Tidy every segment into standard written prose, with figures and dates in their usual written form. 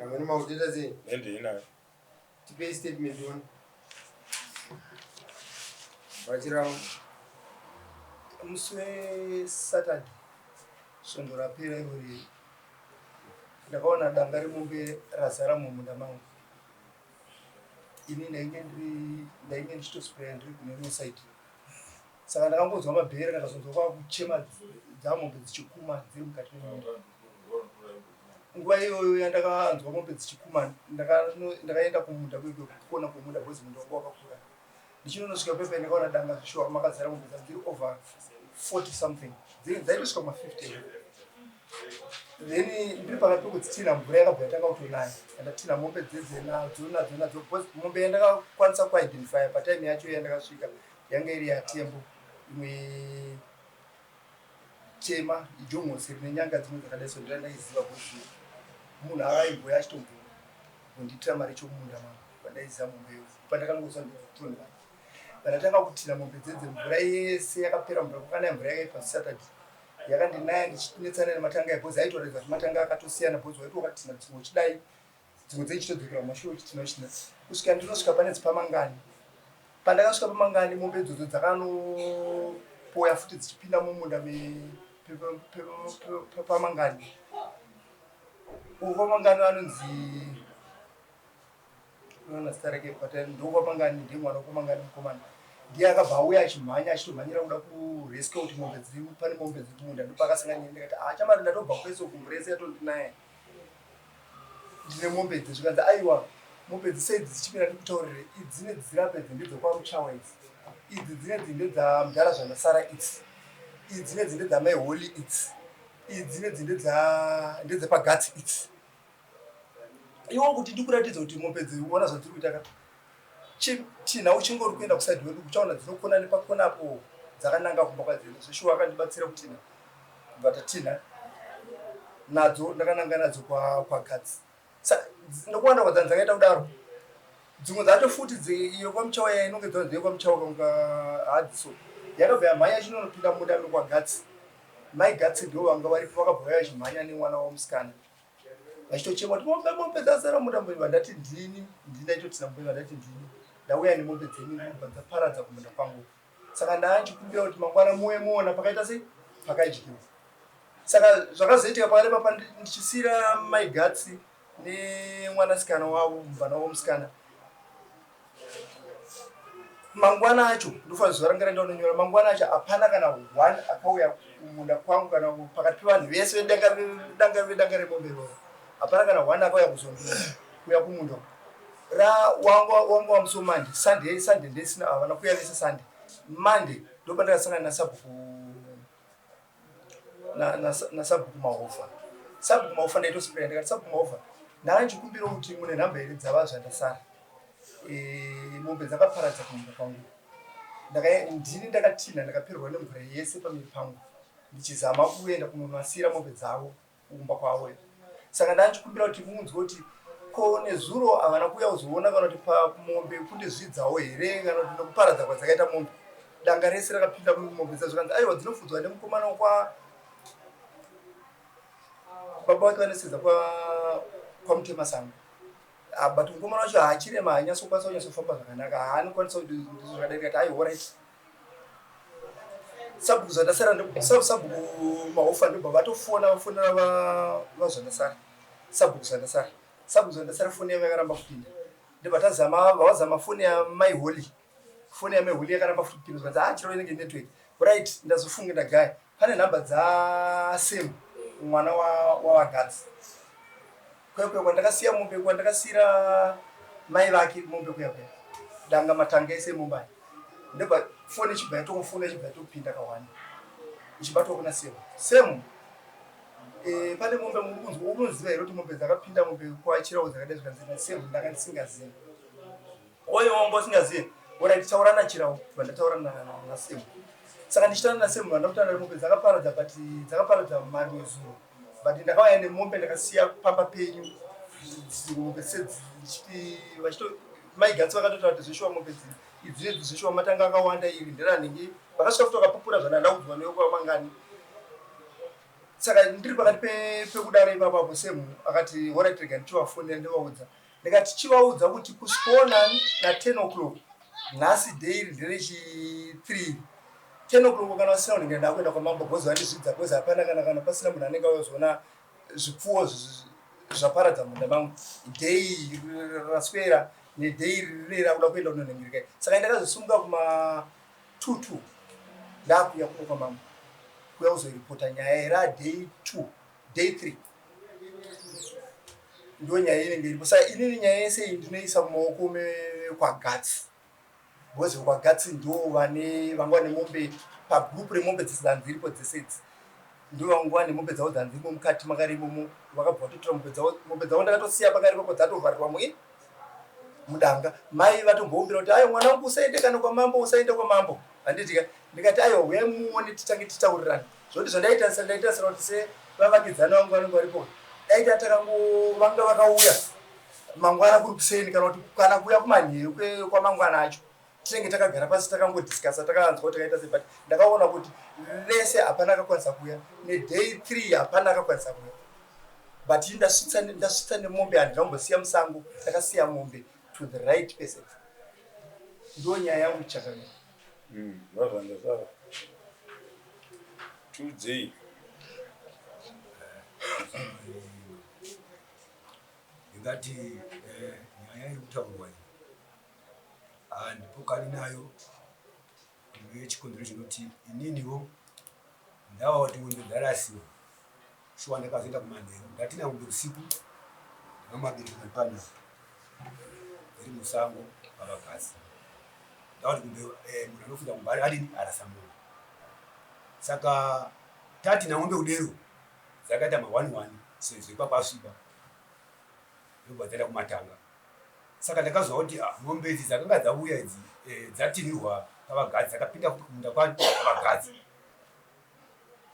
Amweni maudita sei? Ndinayo. Tipe statement one. Bachirawo. Muswe Saturday. Svondo rapera irori. Ndakaona danga remombe razara mumunda mangu. Ini ndainge ndichitospraya ndiri kune rimwe site. Saka ndakangonzwa mabhere ndakazonzwa kwakuchema dzamombe dzichikuma dziri mukati memunda. Nguva iyoyo yandakanzwa mombe dzichikuma ndakaenda kumunda kuona kumunda bhozi munda wanga wakakura. Ndichinonosvika pepe ndakaona danga zvishuwa makazara mombe dziri over 40 something. Dzaitosvika kuma 50. Then ndiri pakati pekudzitina mvura yakabva yatanga kutonaya. Ndatina mombe dzedze nadzo bhozi mombe yandakakwanisa kuidentify patime yacho yandakasvika yanga iri yatembo. Imwe chema ijongosi rine nyanga dzimwe dzakadai so ndandaiziva kuti munhu akaibhuya achitonditira mari chomunda mangu pandaiziva mombe iyo pandakangozwa nditonga pandatanga kutina mombe dzedze mvura yese yakapera mvura kwakanaya mvura yakaipa Saturday yakandinaya ndichinetsana nematanga ebhozi aitoratidza kuti matanga akatosiyana bhozi waiti wakatina dzimwe uchidai dzimwe dzeichitodzokera mumashure uchitina uchina kusvika ndinosvika pane dzipamangani. Pandakasvika pamangani mombe idzodzo dzakanopoya futi dzichipinda mumunda pamangani. Pamangani anonzi zita rake patani ndopamangani ndiye mwana wepamangani mukomana. Ndiye akabva auya achimhanya achitomhanyira kuda kurescue kuti mombe dziri pane mombe dziri mumunda ndopakasangana ndikati chamari ndatobva kwese kumurese yatondinaye ndine mombe idzi zvikanzi aiwa mombe dzisei dzichipinda ndikutaurire idzine dzirape dzindidzo kwamuchawa idzi dzine dzinde dzamudhara zvandasara idzi dzine dzinde dzamaiholi idzine dzinde ndedzepagatsi idzi iwo kuti ndikuratidza kuti mombe dziona zvadziri kuita tina uchingori kuenda kusaidi wedu kuchaona dzinokona nepakonapo dzakananga kumba kwadzino zvishuwa akandibatsira kutina kubva tatina nadzo ndakananga nadzo kwagatsi. Saka ndokuwanda kwadzani dzakaita kudaro dzimwe dzacho futi iyo kwamuchawa inonge dzonzeye kwamuchawa kunga hadziso yakabva yamhanya chinonopinda munda mekwagatsi. Mai gatsi ndiwo vanga varipo vakabva vachimhanya nemwana wamusikana vachitochema kuti mombe dzazara munda mberi ndati ndini ndaitotina mberi ndati ndini ndauya nemombe dzenyu ndinobva dzaparadza kumunda kwangu. Saka ndaachikumbira kuti mangwana muwe muona pakaita sei pakadyiwa. Saka zvakazoitika pakati papa ndichisira mai gatsi nemwanasikana wavo mubvana womusikana. Mangwana acho ndofa zuva ranga randaunonyora mangwana acho hapana kana 1 akauya kumunda kwangu kana pakati pevanhu vese vedanga remombe roro hapana kana 1 akauya kuuya kumunda wanga wamusomande Sunday ndesina havana kuuya vese Sunday. Monday ndopandakasangana nasabhuku mahofa. Sabhuku mahofa ndaitosipira ndikati sabhuku mahofa ndakanchikumbira kuti mune nhamba here dzava zvandasara mombe dzakaparadza kumunda kwangu. Ndini ndakatina ndakaperwa nemvura yese pamiri pangu ndichizama kuenda kunonasira mombe dzavo kumba kwavo. Saka ndakanchikumbira kuti munzwe kuti ko nezuro havana kuuya kuzoona kana kuti pamombe kune zvidzawo here kana kuti nokuparadza kwadzakaita mombe. Danga rese rakapinda mumombe dzadzo kanzi aiwa dzinofudzwa nemukomana baba wake vanesedza kwamutema sango. But mukomana wacho haachirema hanyasokwanisa kunyasofamba zvakanaka haanokwanisa kuti zvakadai ati aiwa right. Sabhuku zvandasara sabhuku mahofa ndobva vatofonera vazvandasara sabhuku zvandasara foni yavo yakaramba kupinda ndobva vazama foni yamai holi yakaramba futi kupinda zvanzi chiro inenge network right. Ndazofunga ndagaya pane nhamba dzasemu mwana wavagadzi kwekwe kwandakasiya mombe kwandakasiyira mai vake mombe kuyakuya danga matanga ese mumbai ndobva foni ichibva yatongofona ichibva yatopinda kawani ichibatwa kuna semu pane mombe unoziva here kuti mombe dzakapinda mombe kwachirawo dzakadai zvikanzina semu ndanga ndisingazivi oyo wanga usingazivi ora nditaura nachirawo kubva ndataura nasemu. Saka ndichitaura nasemu vandakutaura nemombe dzakaparadza but dzakaparadza mamwe zuro but ndakauya nemombe ndakasiya pamba penyu mombe sedzichiti maigatsi vakatotaura kuti zveshuwa mombe idzine dzeshuwa matanga akawanda iri nderanhingi vakasvika futi vakapupura zvandanda kudzwa newe kwamangani saka ndiri pakati pekudaro ipapapo semu akati alright rega ndichivafonera ndivaudza ndikati chivaudza kuti kusvikona na 10 o'clock nhasi daily nderechi3 10 o'clock kana vasina unenge ndakuenda kwamambo bhozi vandizvidza bhozi hapana kana pasina munhu anenge auzoona zvipfuwo zvaparadza munda mangu dei raswera nedei riri rakuda kuenda kunonhengerikai saka ndakazvisunga kuma 22 ndakuya kuno kwamambo kuya kuzoiripota nyaya radei 2 day 3 ndo nyaya inenge iripo saka inini nyaya yese iyi ndinoisa mumaoko kwagatsi bhozi kwagatsi ndo vanga vane mombe pagrupu remombe dzanzi iripo dzese idzi ndo vanga vane mombe dzavo dzanzi iripo mukati makari imomo vakabva vatotora mombe dzavo ndakatosiya pakari ipapo dzatovharirwa mudanga mai vatomboumbira kuti ayo mwana wangu usaende kana kwamambo usaende kwamambo handitika ndikati ayo wemuone titange titaurirana zvoti zvandaitasira kuti sevavakidzana vangu vanenge varipo daita takangovanga vakauya mangwana kuri kuseni kana kuti kana kuuya kumanheru kwamangwana acho tinenge takagara pasi takangodhiskasa takaanzwa kuti takaita sei but ndakaona kuti lese hapana akakwanisa kuuya nedei 3 hapana akakwanisa kuuya but ndasvitsa nemombe handingambosiya musango takasiya mombe to the right person ndo nyaya yangu chakamira vazvandasara tudzei ndingati nyaya iri kutaurwa iyi handipokani nayo ngechikonzero chinoti ininiwo ndava kuti mwendo ndarasiwa shuwa ndakazoenda kumanheru ndatina kunge usiku ndinamabereka pano iri musango pavagasi ndava kuti kunge munhu anofudza kumbari adini arasa munhu saka tati namombe kudero dzakaita ma1 sezvo ipapasvipa ndobva dzaenda kumatanga saka ndakazwa kuti mombe idzi dzakanga dzauya idzi dzatinirwa pavagadzi dzakapinda kumunda kwani pavagadzi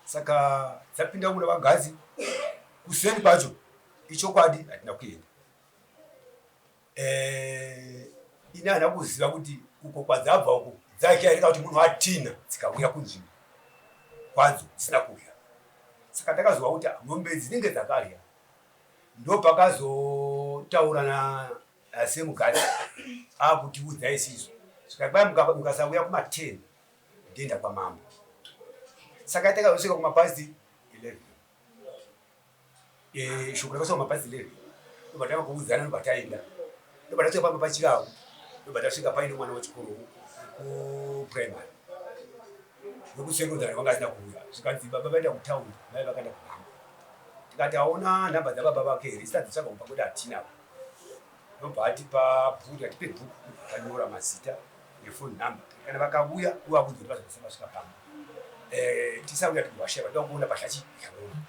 saka dzapinda kumunda pavagadzi kuseni pacho ichokwadi hatina kuenda ini hana kuziva kuti uko kwadzabva uko dzachiarika kuti munhu atina dzikauya kunzvimbo kwadzo dzisina kudya saka ndakazwa kuti mombe dzinenge dzakarya ndopakazotaurana semugadzi akutiudza isizo zvikakwai mukasauya kuma10 ndienda kwamambo saka takazosvika kumapasi 11 shoko rakasvika kumapasi 11 ndobva tava kuudzana ndobva taenda ndobva tasvika pamba pachiravo ndobva tasvika paine mwana wechikoro kuprimary nekusekondari vanga asina kuuya zvikanzi baba vaenda kutaundi mai vakaenda kumambo tikati aona nhamba dzababa vake here isati tsvaka kumba kuti hatinavo ndobva atipa bhuku atipe bhuku tanyora mazita nefoni nhamba kana vakauya uvaudza kuti vazosema vasvika pamba tisauya tigwasheva toda kuona pahlachi yaona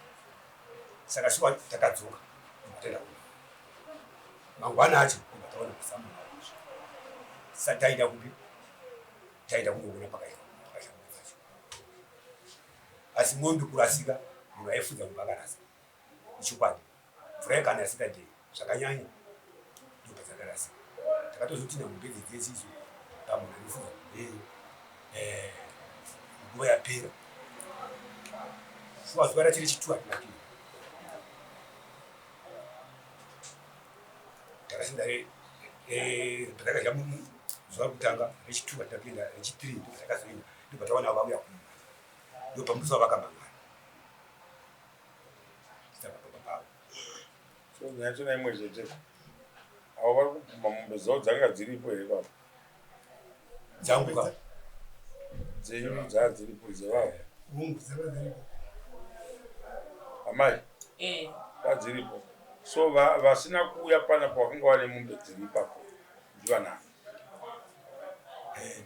saka shuwa takadzoka tenda kuno mangwana acho taona kusamu sasa taida kupi taida kuona pakaita asi mombe kurasika munhu aifudza kupakarasa ichokwadi mvura yakana yasikadhei zvakanyanya ndobva dzakarasika takatozotina mombe dzedzesizo pamunhu anofudza nguva yapera shuwa zuva rachiri chitu hatinakii takasinda patakadya zuva kutanga rechitu hatinakuenda rechi3 ndobva takazoenda ndobva taona vauya kuma ndopamusa vakamangana so nyachona imwe chete avo vari kubvuma mombe dzavo dzanga dziripo here papa dzanguka dzenyu dzaa dziripo dzevavo hungu dzakadziripo amai vadziripo so vasina kuuya pana pavakanga vane mombe dziri ipapo ndivanani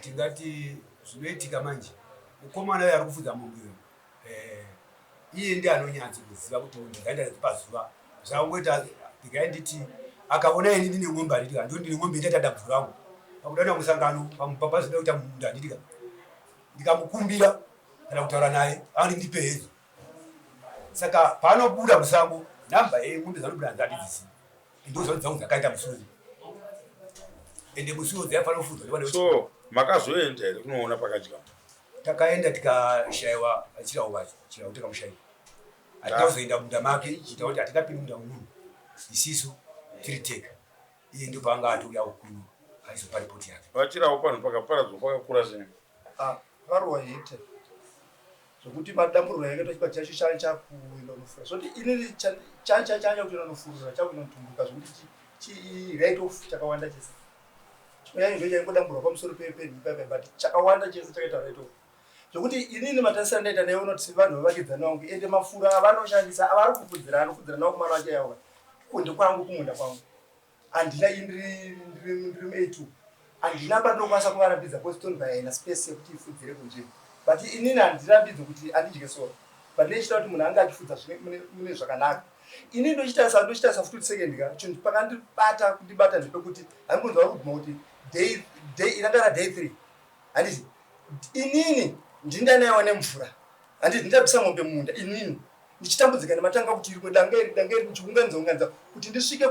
tingati zvinoitika manje mukomana uyo ari kufudza mombe iye ndi anonyatsa kuziva kuti ndikaenda pazuva zvakungoita ndikaenditi akaona ini ndine ng'ombe anditika ndo ndine ng'ombe itaita dabvu rangu pakudaenda musangano pamupapazida kuita munda anditika ndikamukumbira kana kutaura naye ani ndipe hedzo saka paanobuda musango nhamba ng'ombe dzanobuda hanzadidzizivi ndozvao dzangu dzakaenda musuri ende musiwo dzaifanira kufudzwa so makazoenda here kunoona pakadya takaenda tikashayiwa chirau vacho chirau tikamushayiwa atauzoenda munda make chitaura kuti hatingapindi munda unomu isisu tiri tega. Iye ndipo anga atouya ukunu aizopa ripoti yake. Vachirawo panhu pakaparadzwa pakakura sei? Varuwa hete zvokuti madamburiro yakaita chikwa chacho changa chakuenda unofura zoti inini changa kuti unofurura chakunotumbuka zvokuti right off chakawanda chese chimwe ndo chaingodamburwa pamusoro pepepe but chakawanda chese chakaita right off zvokuti inini matarisana ndaita naye unoti vanhu vavakidzana vangu ende mafura avanoshandisa avari kufudzira anofudzira nawo kumwana wacho yavo kunde kwangu kumunda kwangu handina indiri mu2 handina pandinokwanisa kuvarambidza positoni paina space yekuti ifudzire kunzvimbo but inini handirambidzi kuti handidye soro but nechita kuti munhu anga achifudza mune zvakanaka ini ndochitarisa futi second ka chinhu pakandibata kundibata ndepekuti hambunzwa vari kuguma kuti day inangara day 3 handiti inini ndindanaiwa nemvura handiti ndindabvisa mombe munda inini ndichitambudzika nematanga kuti rimwe danga iri kuchiunganiza kuti ndisvike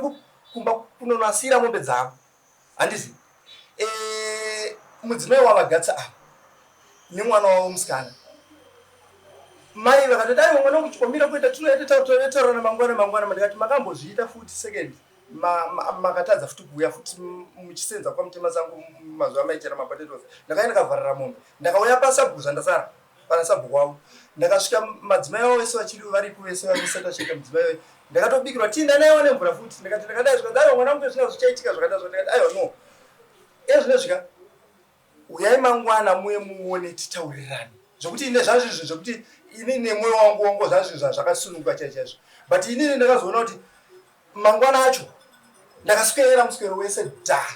kumba kunonasira mombe dzavo handiti mudzimai wavagatsa apa nemwana wavo musikana mai vakati dai mwana wangu chikwambira kuita tinotaurana mangwana mandikati makambozviita futi second makatadza futi kuuya futi muchisenza kwamutema zangu mazuva maichera mapotatoes ndakaya ndakavharira mombe ndakauya pasabhuku zvandasara pana sabhuku wavo ndakasvika madzimai avo vese vachiri varipo vese vamisati vachika mudzimai wavo ndakatobikirwa tindanaiwa nemvura futi ndikati ndakadai zvikadai mwana wangu zvina zvichaitika zvakadazvo ndikati aiwa no ezvinezvika uyai mangwana muye muone titaurirane zvokuti ine zvazvizvi zvokuti ini nemwoyo wangu zvazvizvi zvakasununguka chaizvo but inini ndakazoona kuti mangwana acho ndakaswera muswero wese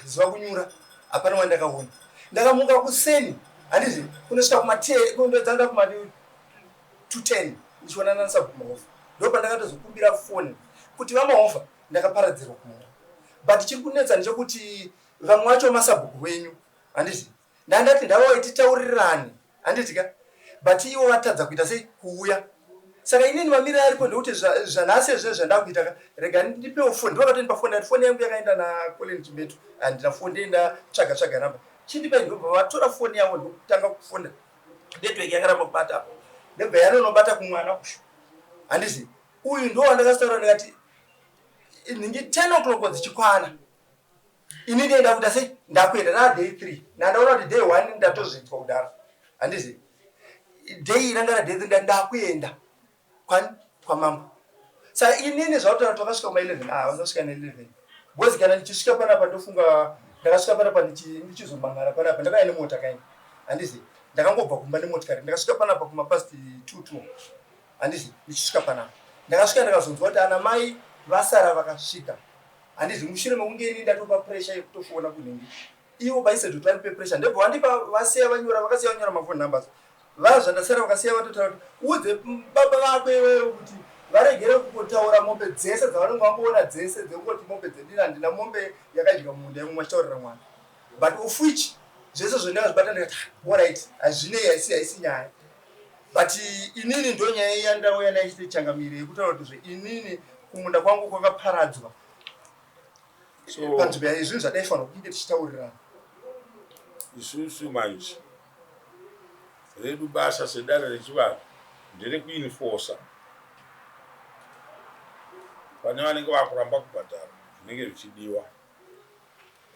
zuva kunyura hapana wandakaona ndakamuka kuseni handiti kunosvika kundodzanda kuma 210 ndichionana nasabhuku mahofa ndo pandakatozokumbira foni kuti vamahofa ndakaparadzirwa kumunda but chiri kunetsa ndechekuti vamwe vacho masabhuku wenyu handiti ndandati ndavawo titaurirane handitika but ivo vatadza kuita sei kuuya saka inini mamiriro aripo ndekuti zvanhasi zve zvandakuita rega ndipewo foni ndovakatonipa foni ati foni yangu yakaenda nacolin chimetu handina foni ndenda tsvaga namba chindipa ndobva vatora foni yavo ndokutanga kufunda network yakaramba kubata apo ndobva yanonobata kumwana kusho handiti uyu ndo wandakasitaura ndikati ningi 10 o'clock dzichikwana ini ndienda kuita sei ndakuenda naday 3 nandaona kuti day 1 ndatozvitwa kudara handiti day inangana day 3 ndakuenda kwamambo saka inini zvautaura twakasvika kuma11 vandasvika ne11 because kana ndichisvika panapa ndofunga ndakasvika panapa ndichizomangara panapa ndakaya nemota kaini handiti ndakangobva kumba nemotikari ndakasvika panapa kuma past 2 handiti ndichisvika panapa ndakasvika ndakazonzwa kuti ana mai vasara vakasvika handiti mushure mekunge ini ndatopa pressure yekutofoona kunhingi ivo paisedo twaripe pressure ndebva vandipa vasiya vanyora vakasiya vanyora mafoni numbers vanhu zvandasara vakasiya vatotaura kuti udze baba vako iwewe kuti varegere kungotaura mombe dzese dzavanenge vangoona dzese dzekungoti mombe dzendina handina mombe yakadya munda yemwe machitaurira mwana but of which zvese zvondakazvibata ndikati alright hazvinei haisi nyaya but inini ndo nyaya yandauya naichite changamire yekutaura kuti inini kumunda kwangu kwakaparadzwa panzvimbo yazvinhu zvadaifanira kunge tichitaurirana isusu manje redu basa sedare rechivanhu nderekuinfosa pane vanenge vakuramba kubhadhara zvinenge zvichidiwa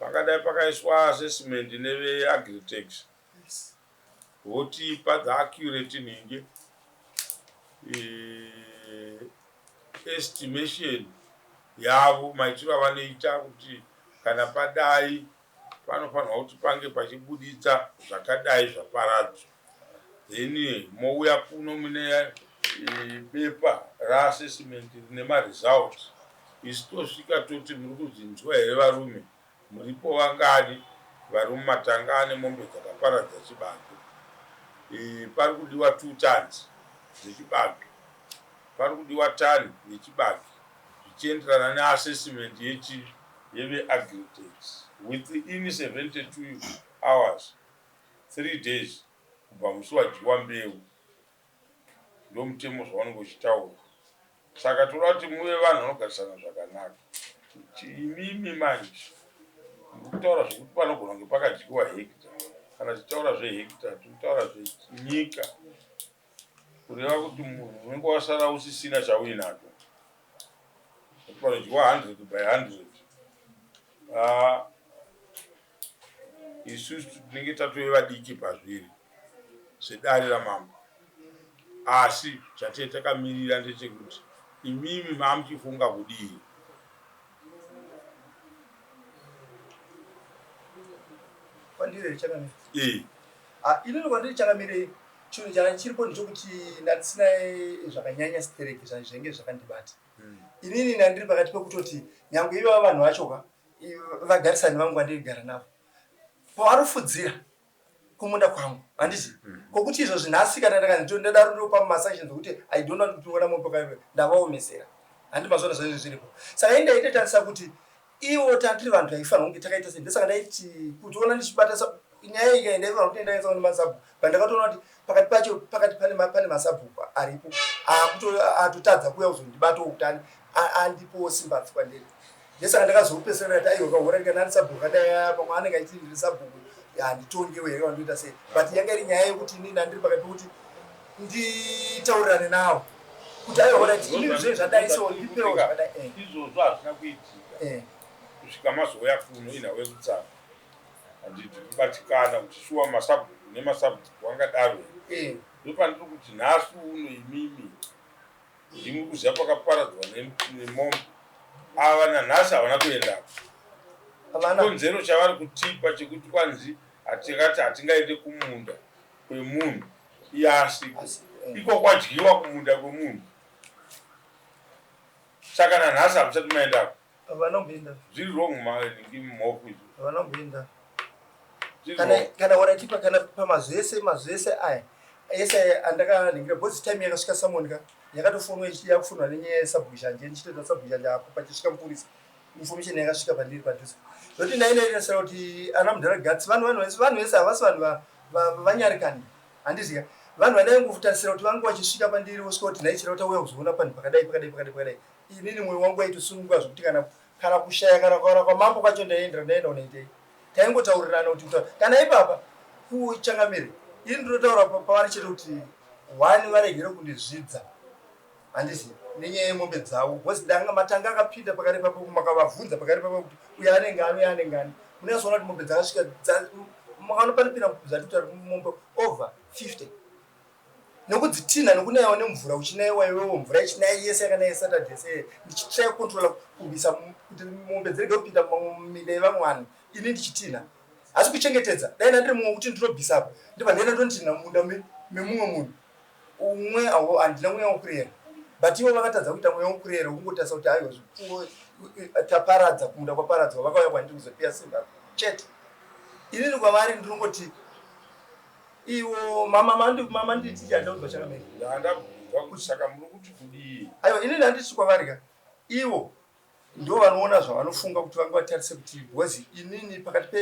pakadai pakaiswa assessment neveagritex votipa dzeaccurate ninge estimation yavo maitiro avanoita kuti kana padai panofanirwa kuti pange pachibuditsa zvakadai zvaparadzwa then mouya kuno mune bepa raassessment rine maresult isi tosvika toti muri kudzinzwa here varume muripo vangani vari mumatanga ane mombe dzakaparadza chibage pari kudiwa 2 tons dzechibage pari kudiwa tani yechibage zvichienderana neassessment yeveagriculture within 72 hours 3 days kubva musi wadyiwa mbeu ndo mutemo zvavanenge uchitaura saka toda kuti muve vanhu vanogarisana zvakanaka imimi manje ndikutaura zvekuti panogona kunge pakadyiwa hekta kana tichitaura zvehekta tinotaura zvenyika kureva kuti munhu unenge wasara usisina chauinacho panodyiwa 100 by 100. Isusu tinenge tatove vadiki pazviri zvedare ramambo, asi chatee takamirira ndechekuti imimi mamuchifunga kudii. Kwandiri chakamira Inini kwandiri chakamira chinhu chiripo ndechekuti ndatisina zvakanyanya stereki zvinenge zvakandibata. Inini ndandiri pakati pekutoti nyangwe ivo vanhu vachoka vagarisani vangu vandigara navo pavanofudzira kumunda kwangu handiti kokuti izvo zvinhasi kana ndakandidaro ndopa mumasactions okuti I don't want to ona mombe ndavaomesera handi mazona zvaizvo zviripo. Saka indaitotarisa kuti ivo tandiri vanhu vaifanira kunge takaita sei. Ndosaka ndaiti kuti ona ndichibata nyaya iyi ndaifanira kuti ndaisa kuti masabhuku pandakatoona kuti pakati pacho pane masabhuku aripo atotadza kuuya kuzondibatawo kuti andipowo simba kwandiri. Ndosaka ndakazopesera kuti aiwa kahora kana sabhuku adaya pamwe anenge achindiri sabhuku handitongewo here wandoita sei, but yanga iri nyaya yekuti inini handiri pakati pekuti nditaurirane nawo kuti aiona kuti inini zvinhu zvadai so ndipewo zvakadai. Izvozvo hazvina kuitika kusvika mazoya kuno inhawe yekutsara handiti kubatikana kuti shuwa masabhuku nemasabhuku angadaro ndopandiri kuti nhasi uno imimi ndimuri kuziva pakaparadzwa nemombe ava nanhasi havana kuendako. Konzero chavari kutipa chekuti kwanzi hatingati hatingaende kumunda kwemunhu iyasi iko kwadyiwa kumunda kwemunhu. Saka nanhasi hamusati maendako. Zviri wrong maningi mumaoko izvo. Vanomboenda kana waratipa kana pamazvese aya ese andakaningira bhozi time yakasvika samonika yakatofonwa ichida kufunwa nenyaya yesabhuku zhanje ndichitoita sabhuku zhanje apo pachisvika mupurisa information yakasvika pandiri padhuze zoti ndainainesera kuti ana mudharagatsi vanhu vese havasi vanhu vanyarikani handiziva vanhu vadaingotarisira kuti vange vachisvika pandiri vosvika kuti nhaichira kuti auya kuzoona panhu pakadai inini mwoyo wangu waitosununguka zvokuti kana kushaya kana kuvara kwamambo kwacho ndaenda unoitei taingotaurirana kuti kana ipapa kuchangamire ini ndinotaura pavari chete kuti wani varegere kundizvidza handisi nenyaya yemombe dzavo bhozi danga matanga akapinda pakare papo makavavhunza pakare papo kuti uyo anenge ani munazoona kuti mombe dzakasvika makanopanipira mukuzatita mombe over 50 nokudzitinha nokunayiwa nemvura uchinayiwa iwewo mvura ichinaya yese yakanaye Saturday se ndichitsvaya kukontrola kurwisa kuti mombe dzirege kupinda muminda yevamwani ini ndichitinha asi kuchengetedza dai ndandiri mumwe kuti ndinobvisa apa ndibva ndaenda ndontinha munda memumwe munhu umwe handina mweya wokurera but ivo vakatadza kuita mweya wokurera kungotarisa kuti aiwa zvipfuwo taparadza kumunda kwaparadzwa vakauya kwandiri kuzopiya simba chete. Inini kwavari ndinongoti iwo mama nditi chandaudzwa chakamira ndandabvunzwa kuti saka muri kuti kudii. Aiwa inini handiti kwavari ivo ndo vanoona zvavanofunga kuti vange vatarise kuti bhozi inini pakati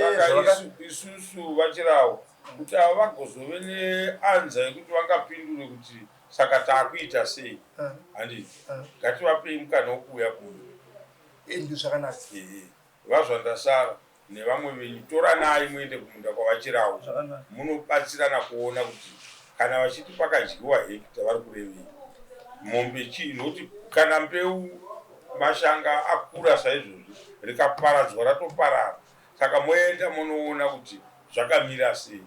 isusu vachirawo kuti ava vagozove neanza yekuti vangapindure kuti saka taakuita sei handiti ngativapei mukana wokuuya kuno ndi zvakanaka vazvandasara nevamwe venyu toranai muende kumunda kwavachirawo munobatsirana kuona kuti kana vachiti pakadyiwa hekita vari kurevei mombe chii nokuti kana mbeu mashanga akura saizvozvi rikaparadzwa ratoparara. Saka moenda munoona kuti zvakamira sei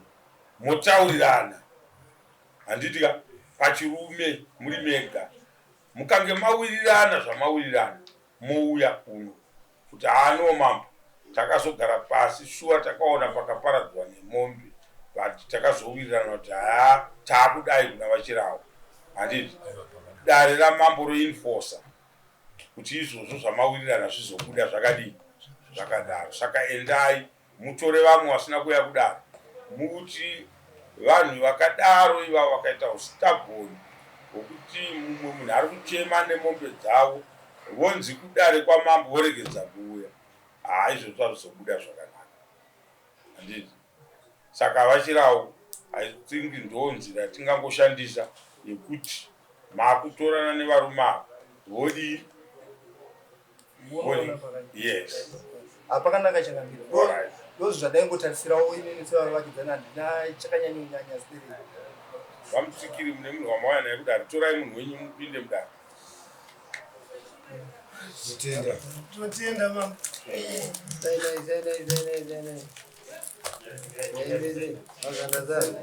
motaurirana handitika pachirume muri mega mukange mawirirana zvamawirirana mouya kuno kuti ano mambo takazogara pasi shuwa takaona pakaparadzwa nemombe but takazowirirana kuti haa taakudai kuna vachirawo handiti dare ramambo roinforsa kuti izvozvo zvamawirirana zvizobuda zvakadii zvakadaro. Saka endai mutore vamwe vasina kuya kudaro mukuti vanhu vakadaro iva vakaita ustabhoni wokuti mumwe munhu ari kuchema nemombe dzavo vonzi kudare kwamambo voregedza kuuya izvozvo hazvizobuda zvakanaka handiti. Saka vachirawo haithingi ndo nzira yatingangoshandisa yekuti maakutorana nevarume ava vodii. Yes. Apakanaka chakamira. Ndozvo zvadaingotarisirawo inini sevavakidzana handina chakanyanyonyanya stere. vamutsikiri mune munhu wamawaya naye kudaro, torai munhu wenyu mupinde mudaro. Totenda mama. Zainai. Wazanda zai.